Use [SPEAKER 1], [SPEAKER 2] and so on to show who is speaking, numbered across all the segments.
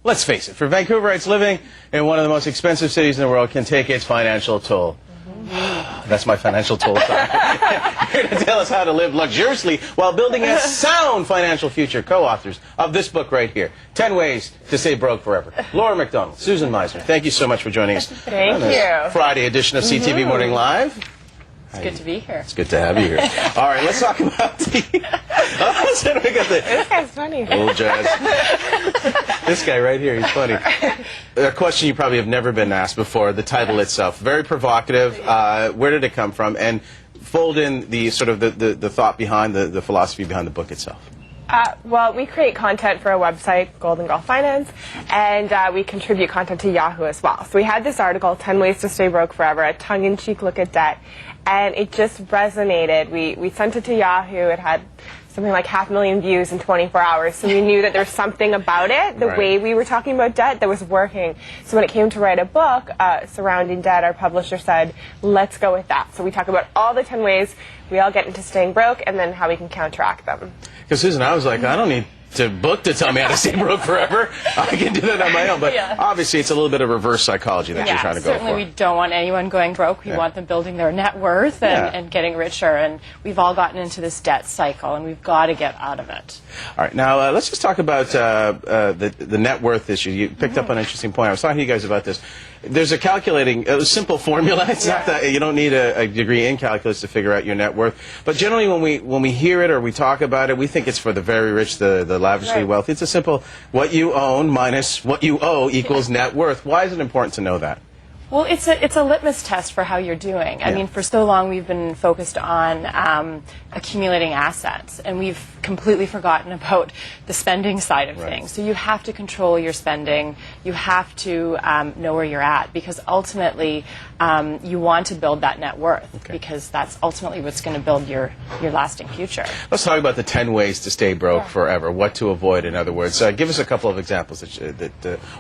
[SPEAKER 1] Let's face it, for Vancouverites living in one of the most expensive cities in the world can take its financial toll. That's my financial toll time. Here to tell us how to live luxuriously while building a sound financial future, co-authors of this book right here, 10 Ways to Stay Broke Forever. Laura McDonald, Susan Misner, thank you so much for joining us.
[SPEAKER 2] Thank you.
[SPEAKER 1] Friday edition of CTV Morning Live.
[SPEAKER 2] It's good to be here.
[SPEAKER 1] It's good to have you here. All right, let's talk about the...
[SPEAKER 2] This guy's funny.
[SPEAKER 1] Old jazz. This guy right here, he's funny. A question you probably have never been asked before, the title itself. Very provocative. Where did it come from? And fold in the sort of the thought behind, the philosophy behind the book itself.
[SPEAKER 2] Well, we create content for a website, Golden Girl Finance, and we contribute content to Yahoo as well. So we had this article, 10 Ways to Stay Broke Forever, a tongue-in-cheek look at debt, and it just resonated. We sent it to Yahoo. It had something like 500,000 views in 24 hours, so we knew that there's something about it, the way we were talking about debt, that was working. So when it came to write a book surrounding debt, our publisher said, let's go with that. So we talk about all the 10 ways we all get into staying broke and then how we can counteract them.
[SPEAKER 1] Because Susan, I was like, I don't need to book to tell me how to stay broke forever. I can do that on my own. But obviously, it's a little bit of reverse psychology that you're trying to go for.
[SPEAKER 3] Certainly, we don't want anyone going broke. We want them building their net worth and getting richer. And we've all gotten into this debt cycle, and we've got to get out of it.
[SPEAKER 1] All right. Now, let's just talk about the net worth issue. You picked up on an interesting point. I was talking to you guys about this. There's a simple formula. It's not that you don't need a degree in calculus to figure out your net worth. But generally, when we hear it or we talk about it, we think it's for the very rich, the lavishly wealthy. It's a simple what you own minus what you owe equals net worth. Why is it important to know that?
[SPEAKER 3] Well, it's a litmus test for how you're doing. I mean, for so long we've been focused on accumulating assets, and we've completely forgotten about the spending side of things. So you have to control your spending. You have to know where you're at, because ultimately you want to build that net worth, because that's ultimately what's going to build your lasting future.
[SPEAKER 1] Let's talk about the 10 ways to stay broke forever. What to avoid, in other words. Give us a couple of examples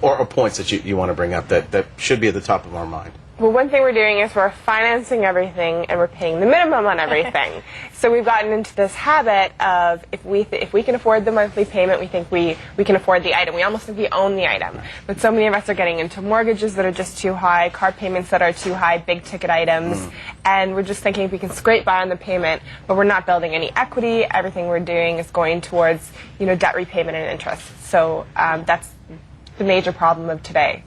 [SPEAKER 1] or points that you want to bring up that should be at the top of our mind.
[SPEAKER 2] Well, one thing we're doing is we're financing everything and we're paying the minimum on everything. So we've gotten into this habit of if we can afford the monthly payment, we think we can afford the item. We almost think we own the item. But so many of us are getting into mortgages that are just too high, car payments that are too high, big ticket items, and we're just thinking if we can scrape by on the payment, but we're not building any equity. Everything we're doing is going towards debt repayment and interest. So that's the major problem of today.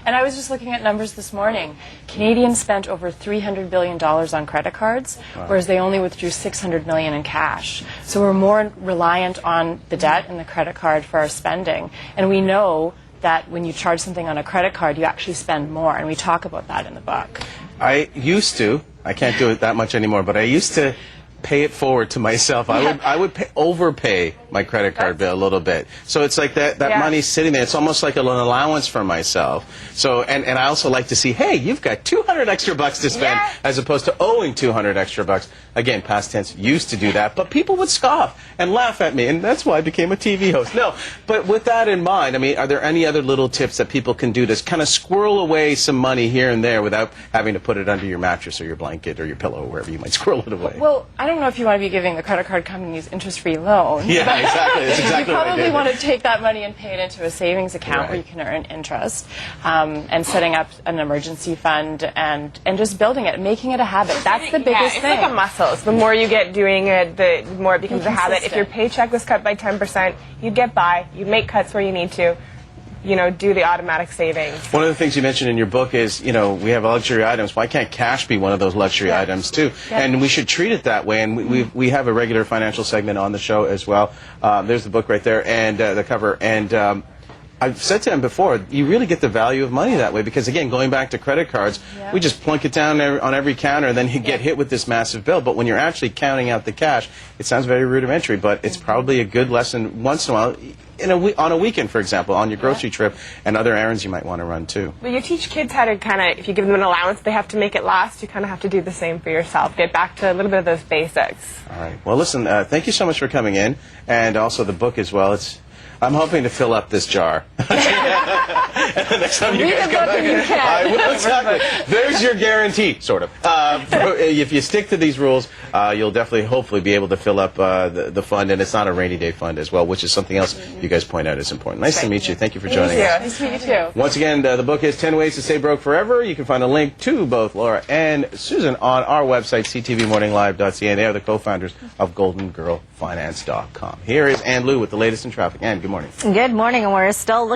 [SPEAKER 3] And I was just looking at numbers this morning. Canadians spent over $300 billion on credit cards, whereas they only withdrew $600 million in cash. So we're more reliant on the debt and the credit card for our spending. And we know that when you charge something on a credit card, you actually spend more. And we talk about that in the book.
[SPEAKER 1] I used to. I can't do it that much anymore, but I used to pay it forward to myself. I would overpay my credit card bill a little bit. So it's like that money's sitting there. It's almost like an allowance for myself. So and I also like to see, hey, you've got 200 extra bucks to spend as opposed to owing 200 extra bucks. Again, past tense, used to do that, but people would scoff and laugh at me, and that's why I became a TV host. No, but with that in mind, I mean, are there any other little tips that people can do to kind of squirrel away some money here and there without having to put it under your mattress or your blanket or your pillow or wherever you might squirrel it away?
[SPEAKER 3] Well, I don't know if you want to be giving the credit card companies interest-free loans.
[SPEAKER 1] Yeah, exactly. That's exactly
[SPEAKER 3] you
[SPEAKER 1] what I did.
[SPEAKER 3] probably want to take that money and pay it into a savings account where you can earn interest, and setting up an emergency fund and just building it, making it a habit. That's the biggest thing.
[SPEAKER 2] It's like a muscle. So the more you get doing it, the more it becomes a habit. If your paycheck was cut by 10%, you'd get by. You'd make cuts where you need to. Do the automatic savings.
[SPEAKER 1] One of the things you mentioned in your book is, we have luxury items. Why can't cash be one of those luxury items, too? And we should treat it that way. And we have a regular financial segment on the show as well. There's the book right there and the cover. And I've said to him before, you really get the value of money that way because, again, going back to credit cards, we just plunk it down on every counter and then you get hit with this massive bill. But when you're actually counting out the cash, it sounds very rudimentary, but it's probably a good lesson once in a while. On a weekend, for example, on your grocery trip and other errands you might want to run too.
[SPEAKER 2] Well, you teach kids how to kind of, if you give them an allowance, they have to make it last. You kind of have to do the same for yourself. Get back to a little bit of those basics.
[SPEAKER 1] All right. Well, listen, thank you so much for coming in, and also the book as well. It's I'm hoping to fill up this jar. And the next time you
[SPEAKER 3] Read
[SPEAKER 1] guys
[SPEAKER 3] the
[SPEAKER 1] come
[SPEAKER 3] book
[SPEAKER 1] back,
[SPEAKER 3] and you can.
[SPEAKER 1] I will, exactly. There's your guarantee, sort of. If you stick to these rules, you'll definitely, hopefully, be able to fill up the fund, and it's not a rainy day fund as well, which is something else you guys point out is important. Nice to meet you. Thank you for joining us.
[SPEAKER 3] Nice to meet you too.
[SPEAKER 1] Once again, the book is 10 Ways to Stay Broke Forever. You can find a link to both Laura and Susan on our website, ctvmorninglive.ca. They are the co-founders of GoldenGirlFinance.com. Here is Ann Lou with the latest in traffic. Ann, good morning.
[SPEAKER 4] Good morning, and we're still looking